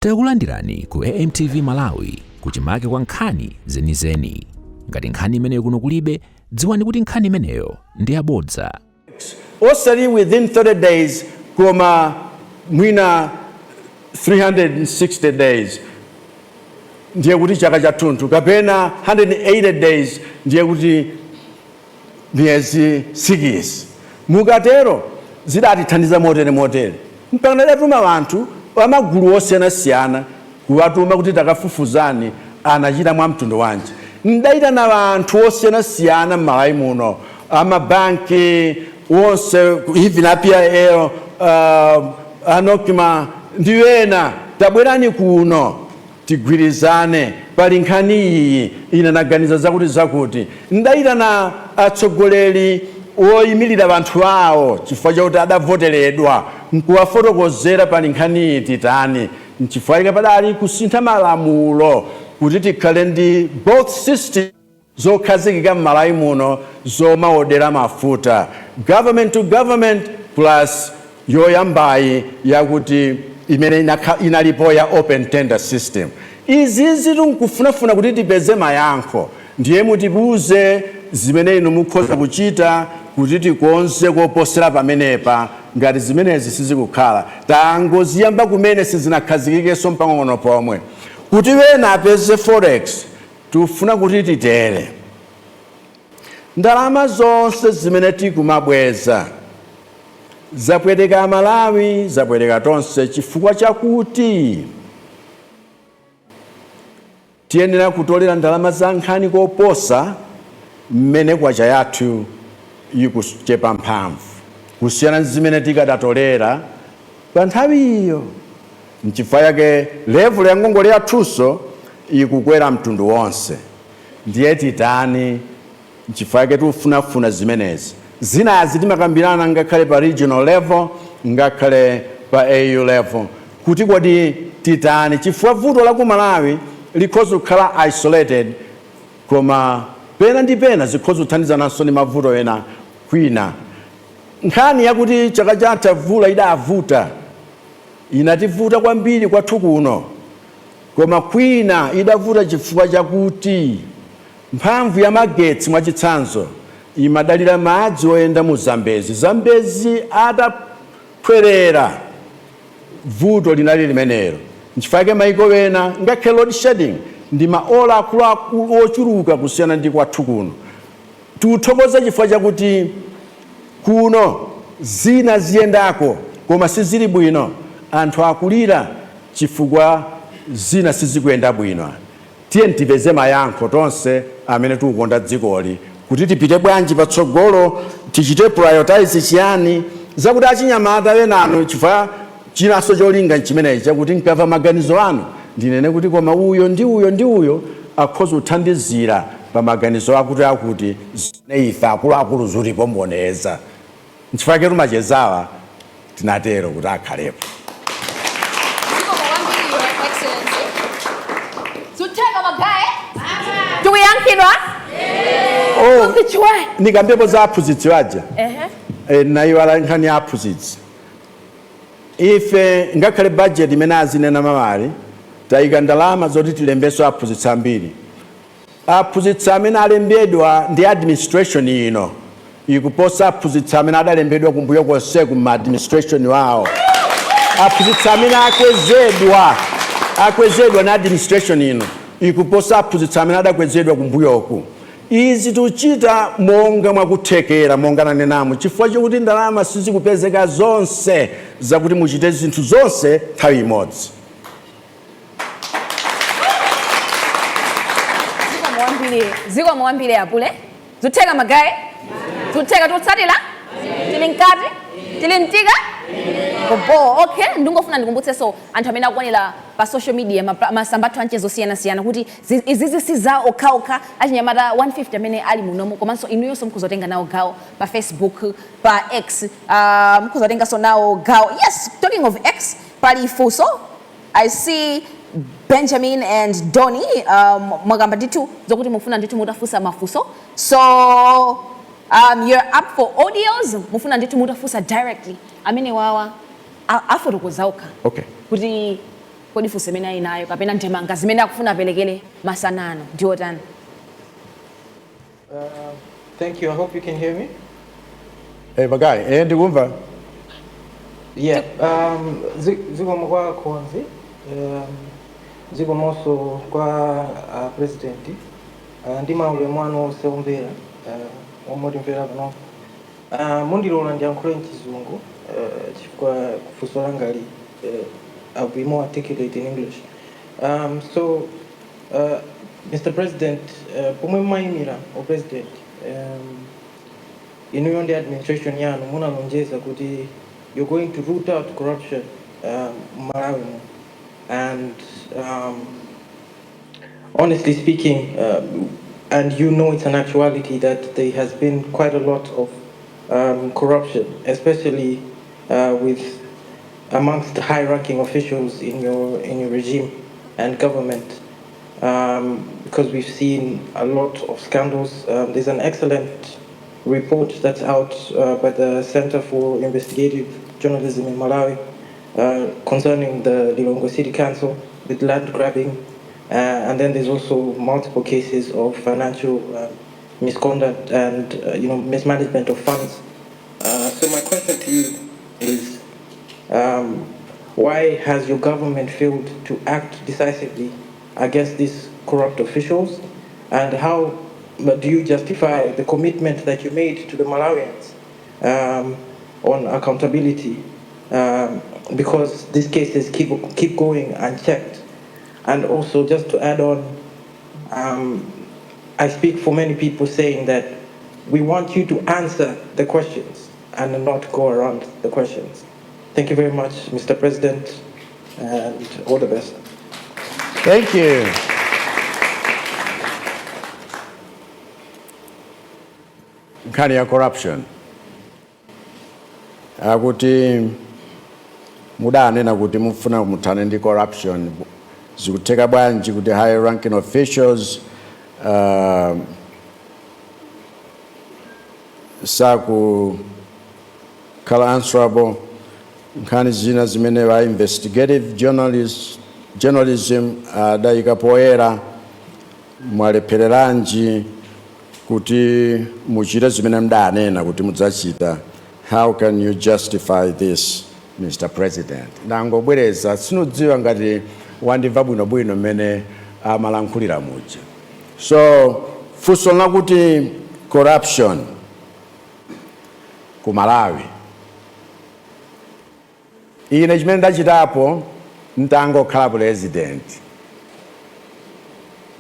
Takulandirani ku AMTV Malawi kuchimake kwa nkhani zenizeni. Ngati nkhani imeneyo kuno kulibe, dziwani kuti nkhani imeneyo ndi yabodza. Osali within 30 days koma mwina 360 days ndiye kuti chaka chathunthu, kapena 180 days ndiye kuti miyezi 6. Mukatero zidatithandiza motere mpaka datuma vanthu amagulu osiyanasiyana kuwatuma kuti takafufuzani anachita mwa mtundu wanji. Ndaitana vanthu osiyanasiyana m'Malawi muno, amabanki wonse, even apia anokima ndiwena, tabwerani kuno tigwirizane pali nkhani iyi ine naganiza zakuti. Ndaitana atsogoleri oyimirira vanthu awo chifukwa chakuti adavoteredwa nkuwafotokozera pali nkhani iyi titani, nchifukwa ika padali kusintha malamulo kuti tikhale ndi both system zokhazikika m'Malawi muno zomaodera mafuta, government to government plus yoyambayi yakuti imene inalipo ya open tender system. Izi tunkufunafuna kuti tipeze mayankho, ndiye mutibuze zimene inu mukhoza kuchita kuti tikonze koposera pamenepa ngati zimenezi sizikukhala. Tangoziyamba kumene sizinakhazikikeso mpang'ono pomwe. Kuti wena apeze forex, tufuna kuti titere ndalama zonse zimene tikumabweza zapweteka Malawi, zapweteka tonse chifukwa chakuti tiyenera kutolera ndalama za nkhani koposa mmene kwacha yathu ikuchepa mphamvu kusiyana zimene tikadatolera pa nthawi iyo. Nchifukwa yake level ya ngongole yathunso ikukwera mtundu wonse. Ndiye titani nchifukwa yake tufunafuna zimenezi. Zinazi timakambirana ngakhale pa regional level, ngakhale pa AU level, kuti kodi titani chifukwa vuto la ku Malawi likhoza kukhala isolated koma pena ndi pena zikhoza kuthandiza nanso ndi mavuto ena kwina. Nkhani yakuti chaka chatha vula idavuta inativuta kwambiri kwathu kuno, koma kwina idavuta chifukwa chakuti mphamvu ya magetsi mwachitsanzo imadalira madzi oyenda mu Zambezi. Zambezi adapwerera vuto linali limenelo. Nchifukwa yake maiko wena ngakhale load shedding ndi maola akuluakulu ochuluka kusiyana ndi kwathu kuno. Tuthokoza chifukwa chakuti kuno zina ziyendako koma sizili bwino, anthu akulira chifukwa zina sizikuyenda bwino. Tiye tipeze mayankho tonse amene tikukonda dzikoli kuti tipite bwanji patsogolo, tichite prioritize chiyani zakuti achinyamata wenano chifukwa chinaso cholinga chimenechi chakuti nkamva maganizo anu ndinene kuti koma uyo ndi uyo akhoza kuthandizira pa maganizo akuti ife akuluakulu zulipo mboneza. Nchifukwa yake tumachezawa tinatero kuti akhalepo. Nikambepo za aphunzitsi waja naiwala nkhani ya aphunzitsi. Ife ngakhale budget imene azinena mamali tayika ndalama zoti tilembeso aphunzitsi ambiri. Aphunzitsi amene alembedwa ndi administration ino ikuposa aphunzitsi amene adalembedwa kumbuyo konse ku administration wawo. Aphunzitsi amene akwezedwa na administration ino ikuposa aphunzitsi amene adakwezedwa kumbuyoku. Izi tuchita monga mwakuthekera, monga nanenamu chifukwa chokuti ndalama sizikupezeka zonse zakuti muchite zinthu zonse nthawi imodzi. Ziko mwambile apule zutheka magaye zutheka tutsatila tili nkati tili mtika bobo. Okay, ndingofuna ndikumbutse so anthu amene akuonera pa social media masambatho anchezo osiyana kuti izizi siza okhaokha achinyamata 150 amene ali munomo, komanso inuyonso mukhuzotenga nawo gawo pa Facebook, pa X, mukhuzotenga so nawo gawo. Yes, talking of X, pali Fuso, I see Benjamin and Donny mwagamba nditu zokuti mufuna nditu mutafusa mafuso. So you're up for audios, mufuna nditu mutafusa directly amene wawa afotokozauka. Okay. Kuti kodi funso imene ali nayo kapena ndemanga zimene akufuna apelekere masanano ndiotani? Thank you. I hope you can hear me. Hey, Bagai, ndikumva? Yeah. Ziko mwa kwanzi. Ziko moso kwa president. Ndima ule mwano seombera. Omodi mvera no. Mundi lo nandiyankhula m'Chizungu. Chifukwa funso langa ali. I'll be more articulate in English. So, Mr. President, pomwe mayimira o president. In your administration, kuti you're going to root out corruption Malawi. And honestly speaking, and you know it's an actuality that there has been quite a lot of corruption, especially with amongst the high-ranking officials in your regime and government. Because we've seen a lot of scandals. There's an excellent report that's out by the Center for Investigative Journalism in Malawi concerning the Lilongwe City Council with land grabbing, and then there's also multiple cases of financial misconduct and mismanagement of funds. So my question to you is, why has your government failed to act decisively against these corrupt officials, and how do you justify the commitment that you made to the Malawians on accountability, because these cases keep going unchecked? And also, just to add on, I speak for many people saying that we want you to answer the questions and not go around the questions. Thank you very much, Mr. President, and all the best. Thank you. Nkhani ya corruption. Akuti mudanena kuti mufuna muthane ndi corruption. Zikutheka bwanji kuti high ranking officials sakukhala answerable. Nkhani zina zimene wa investigative journalism adayika poyera mwalephereranji kuti muchite zimene mdanena kuti mudzachita. How can you justify this, Mr. President? Ndangobwereza sinudziwa ngati wandimva bwinobwino mmene amalankhulira muja. So funso lakuti corruption ku Malawi, ine chimene ndachitapo ntangokhala president,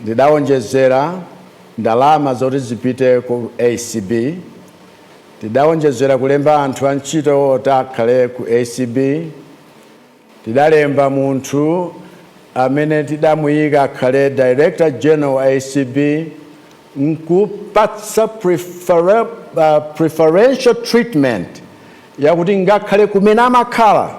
ndidawonjezera ndalama zoti zipite ku ACB, tidawonjezera kulemba anthu antchito oti akhale ku ACB, tidalemba munthu amene tidamuyika akhale Director General wa ACB, nkupatsa preferential treatment yakuti ngakhale kumene amakhala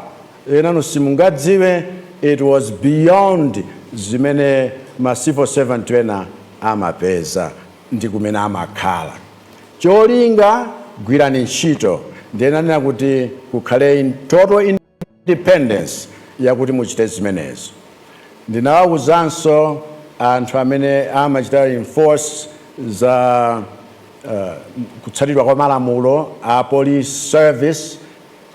enanu simungadziwe. It was beyond zimene ma civil servant wena amapeza ndi kumene amakhala. Cholinga gwirani ntchito, ndenanena kuti kukhale in total independence yakuti muchite zimenezo. Ndinawawuzanso anthu amene amachita enforce za kutsatidwa kwa malamulo a police service,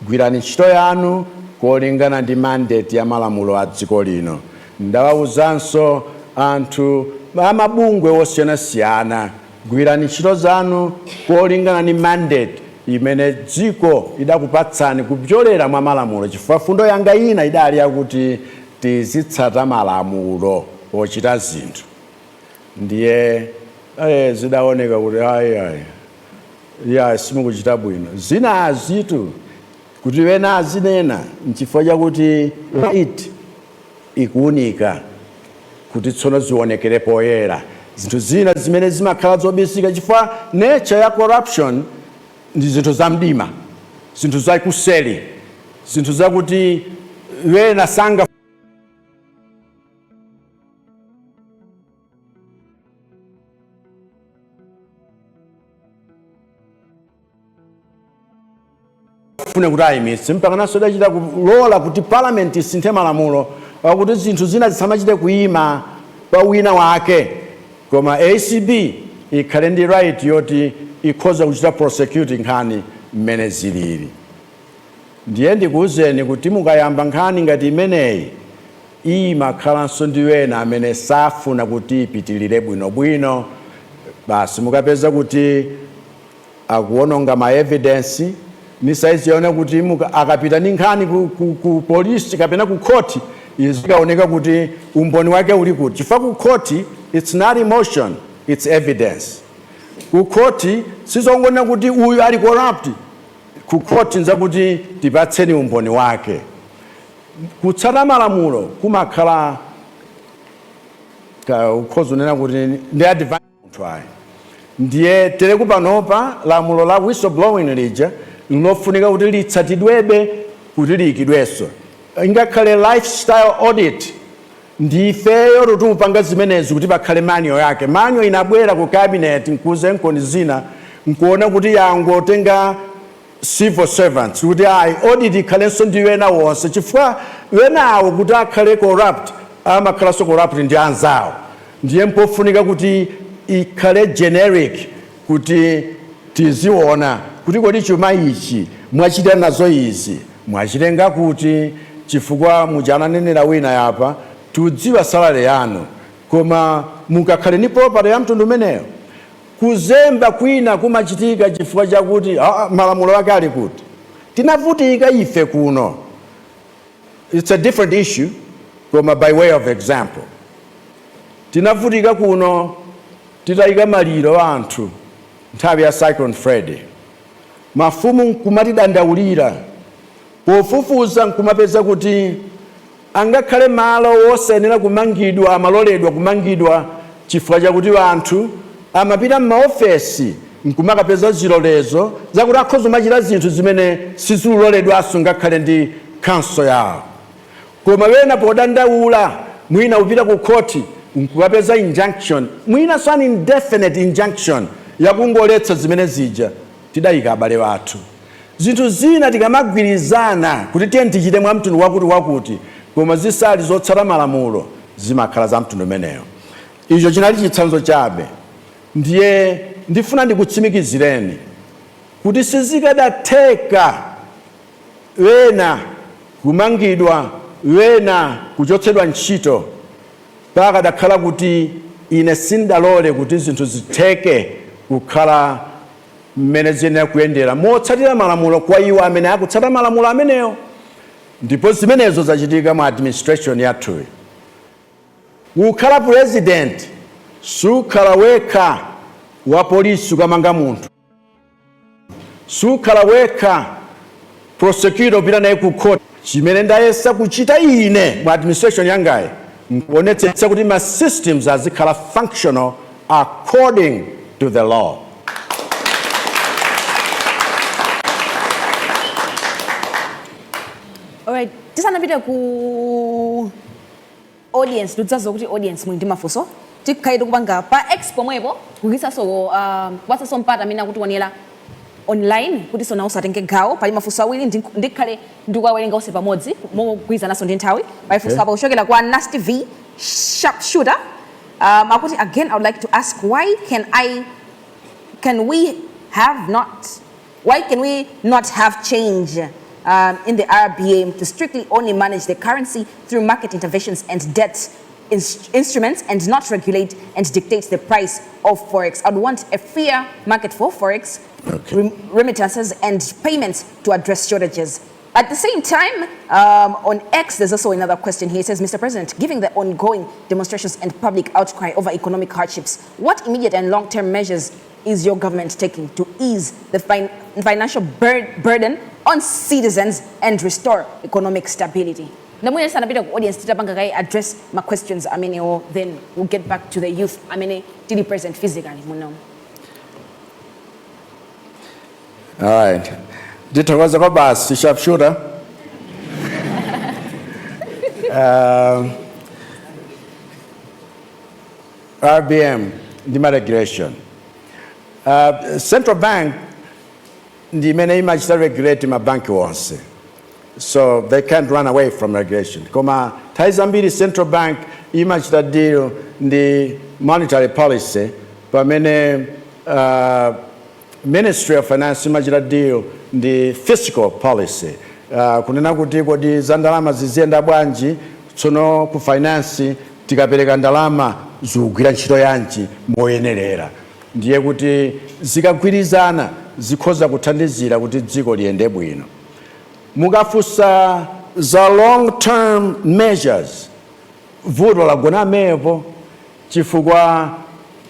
gwirani ntchito yanu kolingana ndi mandate ya malamulo a dziko lino. Ndawawuzanso anthu amabungwe osiyanasiyana, gwirani ntchito zanu kolingana ndi mandate imene dziko idakupatsani kupyolera mwa malamulo. Chifukwa fundo yanga ina idali yakuti tizitsata malamulo ochita zinthu. Ndiye zidaoneka kuti simukuchita bwino. Zina azitu kuti wena azinena nchifukwa chakuti right ikuunika kuti tsono zionekere poyera. Zinthu zina zimene zimakhala zobisika chifukwa nature ya corruption ndi zinthu za mdima, zinthu za kuseli, zinthu zakuti wena sanga fune kuti ayimitse mpaka naso dachita kulola kuti parliament isinthe malamulo pakuti zinthu zina zisamachite kuima pa wina wake, koma ACB ikhale ndi right yoti ikhoza kuchita prosecute nkhani mmene zilili. Ndiye ndikuwuzeni kuti mukayamba nkhani ngati imeneyi imakhalanso ndi wena amene safuna kuti ipitilire bwinobwino, basi mukapeza kuti akuononga ma evidence nisaizi yaona kuti akapita ndi nkhani ku polisi kapena ku court izikaoneka kuti umboni wake uli kuti. Chifukwa ku court it's not emotion, it's evidence. Ku court sizongona kuti uyu ali corrupt, ku court nza kuti tipatseni umboni wake. Kutsata malamulo kumakhala ukhozo nena kuti ndi advantage. Ndiye tere kupanopa lamulo la whistleblowing lija linofunika kuti litsatidwebe kuti liyikidwenso. Ingakhale lifestyle audit ndifeyo tutupanga zimenezi kuti pakhale manual yake. Manual inabwera ku cabinet nkuze nkoni zina nkuona kuti yangotenga civil servants kuti audit ikhalenso ndi wena wonse, chifukwa wenawo kuti akhale corrupt amakhalanso corrupt ndi anzawo. Ndiye mpofunika kuti ikhale generic kuti tiziona kuti kodi chuma ichi mwachita nazo izi mwachitenga kuti, chifukwa mujananenera wina yapa tudziwa salary yanu, koma mukakhale ni property ya mtundu umeneyo kuzemba kwina kumachitika chifukwa chakuti malamulo wake ali kuti. Tinavutika ife kuno. It's a different issue, koma by way of example. Tinavutika kuno titayika maliro anthu nthawi ya Cyclone Freddy. Mafumu nkumatidandaulira, pofufuza nkumapeza kuti angakhale malo wosenera kumangidwa amaloledwa kumangidwa chifukwa chakuti anthu amapita m'maofesi nkumakapeza zilolezo zakuti akhoza machita zinthu zimene siziloledwanso ngakhale ndi council yawo. Koma wena podandaula mwina upita ku court nkukapeza injunction, mwina so an indefinite injunction yakungoletsa zimene zija, tidayika abale wathu. Zinthu zina tikamagwirizana kuti tiye tichite mwa mtundu wakuti koma zisali zotsata malamulo zimakhala za mtundu umeneyo. Icho chinali chitsanzo chabe. Ndiye ndifuna ndikutsimikizireni kuti sizikadatheka wena kumangidwa, wena kuchotsedwa ntchito pakadakhala kuti ine sindalole kuti zinthu zitheke kukhala mmene ziyenera kuyendera motsatira malamulo kwa iwo amene akutsata malamulo ameneyo. Ndipo zimenezo zachitika mu administration yathuyi. Kukhala president sukhala wekha wa polisi ukamanga munthu, sukhala wekha prosecutor upita naye ku court. Chimene ndayesa kuchita ine mu administration yangayi nkuonetsetsa kuti ma systems azikhala functional according to the law. Alright, tisanapita ku audience, tudzazo kuti audience muli ndi mafunso. Tikhaidi kupanga pa expo mwepo kukisaso wasaso mpata amene akutiwonera online kuti sona usatenge gawo pali mafunso awiri ndikhale ndikuwawerenga onse pamodzi mogwirizanaso ndi nthawi. Mafunso apa kuchokera kwa Nasty V Sharpshooter. Akuti again I would like to ask why can we not have change in the RBA to strictly only manage the currency through market interventions and debt instruments and not regulate and dictate the price of Forex? I would want a fair market for Forex, remittances and payments to address shortages. At the same time, on X, there's also another question here. It says, Mr. President, given the ongoing demonstrations and public outcry over economic hardships, what immediate and long-term measures is your government taking to ease the financial burden on citizens and restore economic stability? Namwe sanapita ku audience titapanga kai address my questions then we'll get back to the youth tili present physically muno. All right. Ndithokoza kwa basi Sharpshooter. RBM ndima regulation. Central bank ndimene imachita regulate mabanki wonse. so they can't run away from regulation. Koma Taizambiri Central Bank imachita deal ndi monetary policy, pamene Ministry of Finance imachita deal ndi fiscal policy. Kunena kuti kodi za ndalama ziziyenda bwanji, tsono ku finance tikapereka ndalama zikugwira ntchito yanji moyenerera. Ndiye kuti zikagwirizana zikhoza kuthandizira kuti dziko liyende bwino. Mukafunsa za long term measures, vuto lagona mepo chifukwa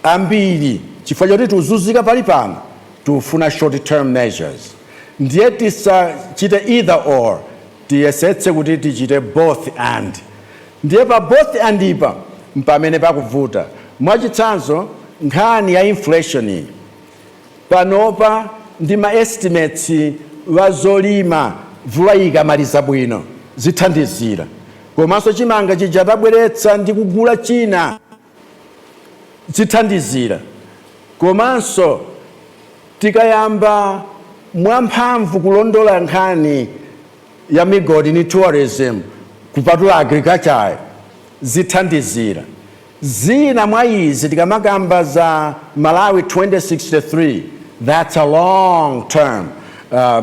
ambiri chifukwa choti tuzunzika pali pano tufuna short term measures. Ndiye tisachite either or, tiyesetse kuti tichite both and. Ndiye pa both and ipa mpamene pakuvuta. Mwachitsanzo nkhani ya inflation iyi panopa ndi ma estimates wa zolima mvula ikamaliza bwino zithandizira, komanso chimanga chija tabweretsa ndi kugula china zithandizira, komanso tikayamba mwamphamvu kulondola nkhani ya migodi ni tourism kupatula agriculture zithandizira. Zina mwa izi tikamakamba za Malawi 2063, that's a long term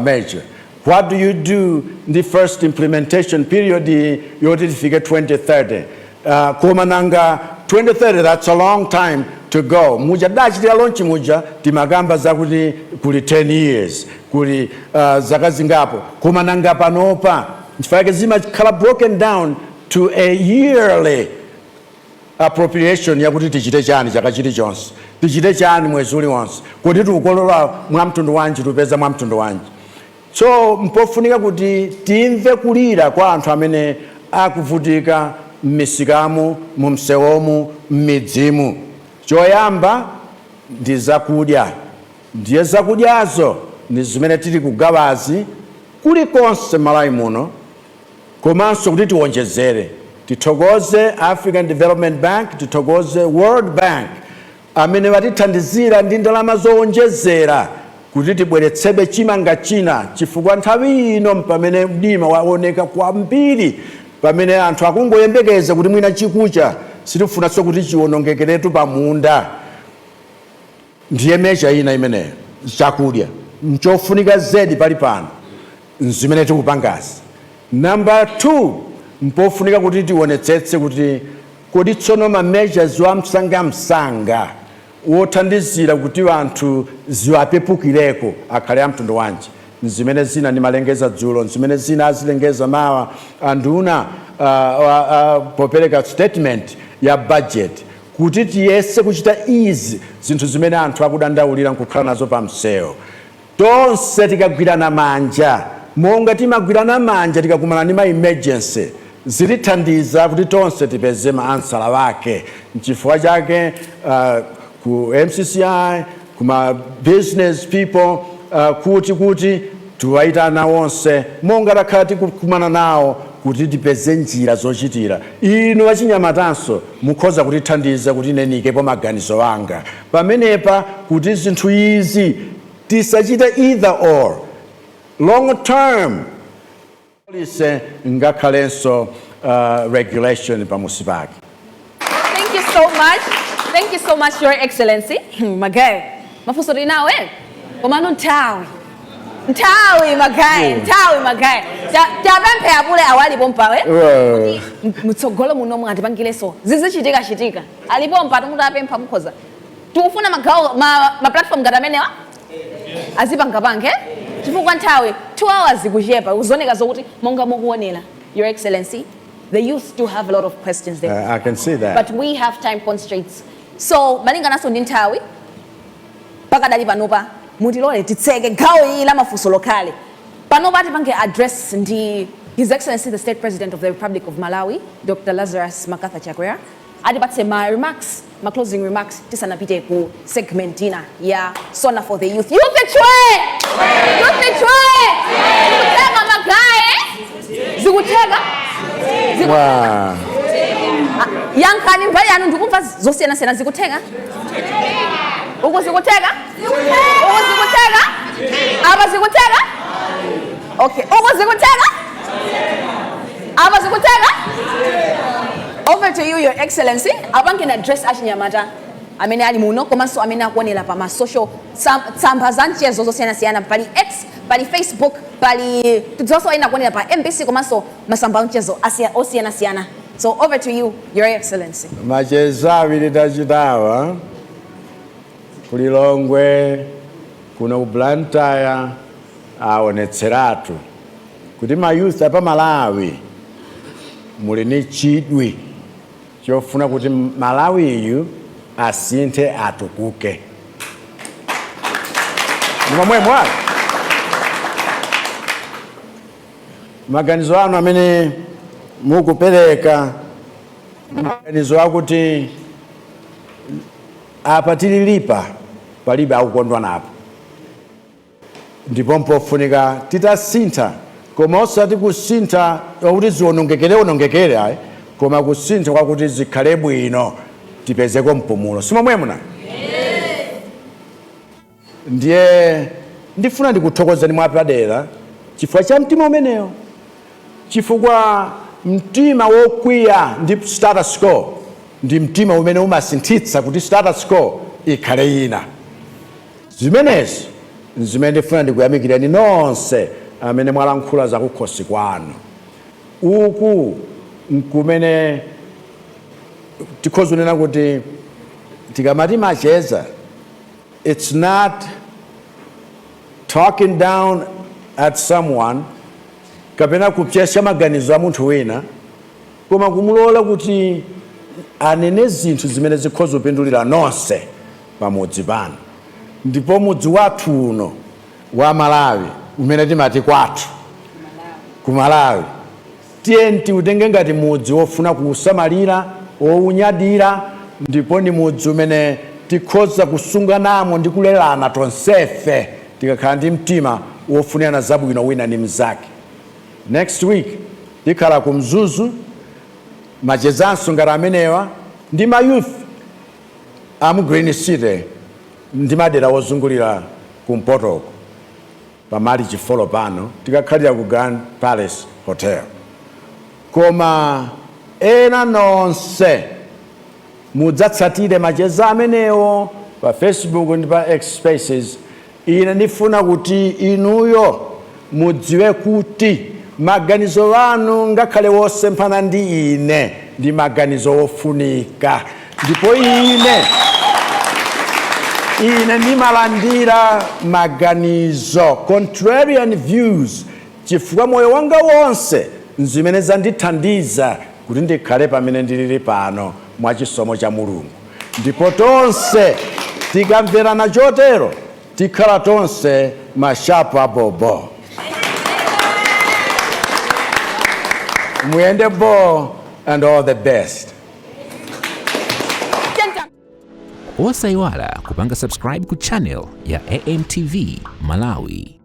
measure. What do you do in the first implementation period yoti tifike 2030? Koma nanga 2030, that's a long time to go. Muja dachitira launch muja timakamba za kuti kuli 10 years, kuli zaka zingapo. Koma nanga panopa nchifukwa zimakhala broken down to a yearly appropriation yakuti tichite chani chaka chilichonse, tichite chani mwezi uliwonse, kuti tikukolola mwamtundu wanji tupeza mwamtundu wanji. So mpofunika kuti timve kulira kwa anthu amene akuvutika m'misikamu, mu msewomu, m'midzimu. Choyamba ndi zakudya. Ndiye zakudyazo ndi zimene tili kugawazi kulikonse Malawi muno, komanso kuti tiwonjezere. Tithokoze African Development Bank, tithokoze World Bank amene watithandizira ndi ndalama zowonjezera kuti tibweretsebe chimanga china, chifukwa nthawi ino pamene mdima waoneka kwambiri, pamene anthu akungoyembekeza kuti mwina chikucha sitifunanso kuti chiwonongekeretu pamunda. Ndiye measure ina imeneyo chakudya nchofunika zedi pali pano zimene tikupangazi. Number 2, mpofunika kuti tionetsetse kuti kodi tsono ma measures wa msanga wothandizira kuti anthu ziwapepukireko akhale amtundu wanji. Zimene zina ni malengeza dzulo, zimene zina azilengeza mawa anduna popereka statement ya budget kuti tiyese kuchita izi zinthu zimene anthu akudandaulira nkukhala nazo pa msewu. Tonse tikagwirana manja, monga timagwirana manja tikakumana ndi ma emergency, zilithandiza kuti tonse tipeze maansala wake. Nchifukwa chake ku MCCI, kuma business people, kuti tuwaitana wonse monga takhala tikukumana nawo kuti tipeze njira zochitira. Inu achinyamatanso mukhoza kutithandiza kuti nenikepo maganizo wanga pamenepa kuti zinthu izi tisachita either or. Long term policy ngakhalenso regulation pamusi pake. Thank you so much. Thank you so much, Your Excellency. Magayi, mafunso linawe? Komano nthawi magayi. Tapemphe apule awalipo mpawe. Mutsogolo muno mwatipangileso. Zizichitika. Alipo mpatu mutapempha mukhoza. Tukufuna magawo ma platform ngati amenewa? Azipangapange. Chifukwa nthawi 2 hours zikuchepa uzoneka zokuti monga mukuonera, Your Excellency, the youth do have a lot of questions there. I can see that. But we have time constraints. So malinga naso ndi nthawi pakadali panopa mutilole titseke gawo ili la mafunso lokale. Panopa tipange address ndi His Excellency the State President of the Republic of Malawi, Dr. Lazarus Makatha Chakwera. Adipatse ma closing remarks tisanapite ku segment ina ya Sona for the Youth. Youth the Chwe! Zikutega magaye! Zikutega? Wow. Yankani mbali anu ndikumva zosiyana zikutega? Uko zikutega? Aba zikutega? Okay. Uko zikutega? Apa zikuteka? Over to you, Your Excellency. Abange na address Achinyamata. Amene ali muno komanso amene akuonera pa ma social tsamba za mchezo zosiyana-siyana pali X, pali Facebook, pali tidzonso ena kuonera pa MBC komanso masamba a mchezo osiyana-siyana. So over to you, Your Excellency. Macheza awiri tachitawa kulilongwe kuno ku Blantyre aonetseratu kuti mayouth apa Malawi muli ni chidwi chofuna kuti Malawiyu asinthe atukuke. Mwemwe maganizo anu amene mukupereka maganizo akuti apa tililipa palibe akukondwa napo, ndipo mpofunika titasintha, koma osati kusintha kuti zionongekere ayi, koma kusintha kwakuti zikhale bwino tipezeko mpumulo. Simomwemuna? Ndiye ndifuna ndikuthokozani mwapadera chifukwa cha mtima umenewo, chifukwa mtima wokwiya ndi status quo ndi mtima umene umasinthitsa kuti status quo ikhale ina. Zimenezi zimene ndifuna ndikuyamikirani nonse amene mwalankhula za kukhosi kwanu. Uku nkumene tikhoza kunena kuti tikamati macheza, it's not talking down at someone kapena kupyesha maganizo a munthu wina, koma kumulola kuti anene zinthu zimene zikhoza kupindulira nonse pamudzi pano. Ndipo mudzi wathu uno wa Malawi umene timati kwathu ku Malawi, tiyeni tiutenge ngati mudzi wofuna kusamalira, wounyadira, ndipo ni mudzi umene tikhoza kusunganamo ndi kulelana tonsefe tikakhala ndi mtima wofunirana zabwino wina ndi mnzake. Next week tikhala ku Mzuzu, machezanso ngati amenewa ndi mayouth amu Green City ndi madera wozungulira kumpotoko pamali chifolo pano tikakhalira ku Grand Palace Hotel. Koma ena nonse mudzatsatire macheza amenewo pa Facebook ndi pa X Spaces. Ine ndifuna kuti inuyo mudziwe kuti maganizo anu ngakhale wosemphana ndi ine ndi maganizo wofunika, ndipo ine ndimalandira maganizo contrarian views chifukwa moyo wanga wonse nzimene zandithandiza kuti ndikhale pamene ndilili pano mwachisomo cha Mulungu. Ndipo tonse tikamverana chotero tikhala tonse mashapu abobo. Muyende bo and all the best. Osayiwala kupanga subscribe ku channel ya AMTV Malawi.